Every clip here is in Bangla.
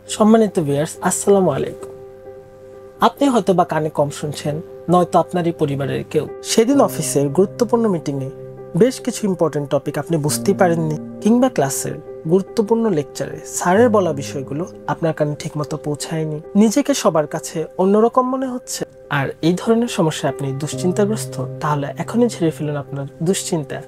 সম্মানিত ভিউয়ার্স, আসসালামু আলাইকুম। আপনি হয়তো বা কানে কম শুনছেন, নয়তো আপনারই পরিবারের কেউ। সেদিন অফিসের গুরুত্বপূর্ণ মিটিংয়ে বেশ কিছু ইম্পর্টেন্ট টপিক আপনি বুঝতেই পারেননি, কিংবা ক্লাসের গুরুত্বপূর্ণ লেকচারে স্যারের বলা বিষয়গুলো আপনার কানে ঠিকমতো পৌঁছায়নি। নিজেকে সবার কাছে অন্যরকম মনে হচ্ছে। আর এই ধরনের সমস্যায় আপনি দুশ্চিন্তাগ্রস্ত, তাহলে এখনই ঝেড়ে ফেলুন আপনার দুশ্চিন্তা।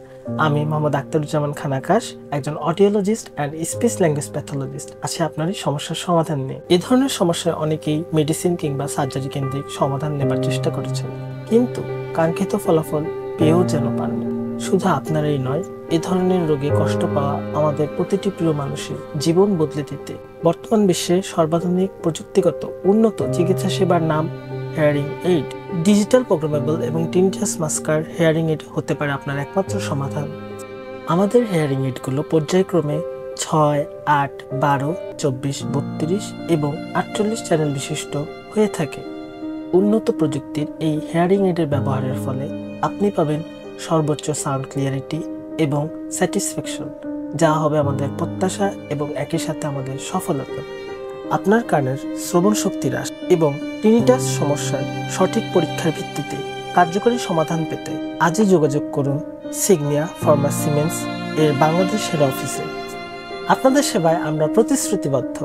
আমি মোহাম্মদ আখতারুজ্জামান খান আকাশ, একজন audiologist and speech language pathologist, আছি আপনার এই সমস্যার সমাধান নিয়ে। এই ধরনের সমস্যায় অনেকেই মেডিসিন কিংবা সার্জারি কেন্দ্রিক সমাধান নেবার চেষ্টা করেছেন, কিন্তু কাঙ্ক্ষিত ফলাফল পেয়েও যেন পাননি। শুধু আপনারই নয়, এ ধরনের রোগে কষ্ট পাওয়া আমাদের প্রতিটি প্রিয় মানুষের জীবন বদলে দিতে বর্তমান বিশ্বে সর্বাধুনিক প্রযুক্তিগত উন্নত চিকিৎসা সেবার নাম হেয়ারিং এইড। ডিজিটাল প্রোগ্রামেবল এবং টিনটাস মাস্কার হেয়ারিং এইড হতে পারে আপনার একমাত্র সমাধান। আমাদের হেয়ারিং এইডগুলো পর্যায়ক্রমে 6, 8, 12, 24, 32 এবং 48 চ্যানেল বিশিষ্ট হয়ে থাকে। উন্নত প্রযুক্তির এই হেয়ারিং এইডের ব্যবহারের ফলে আপনি পাবেন সর্বোচ্চ সাউন্ড ক্লিয়ারিটি এবং স্যাটিসফ্যাকশন, যা হবে আমাদের প্রত্যাশা এবং একই সাথে আমাদের সফলতা। আপনার কানের শ্রবণ শক্তি হ্রাস এবং টিনিটাস সমস্যার সঠিক পরীক্ষার ভিত্তিতে কার্যকরী সমাধান পেতে আজই যোগাযোগ করুন সিগনিয়া ফার্মা সিমেন্স এর বাংলাদেশ হেড অফিসে। আপনাদের সেবায় আমরা প্রতিশ্রুতিবদ্ধ।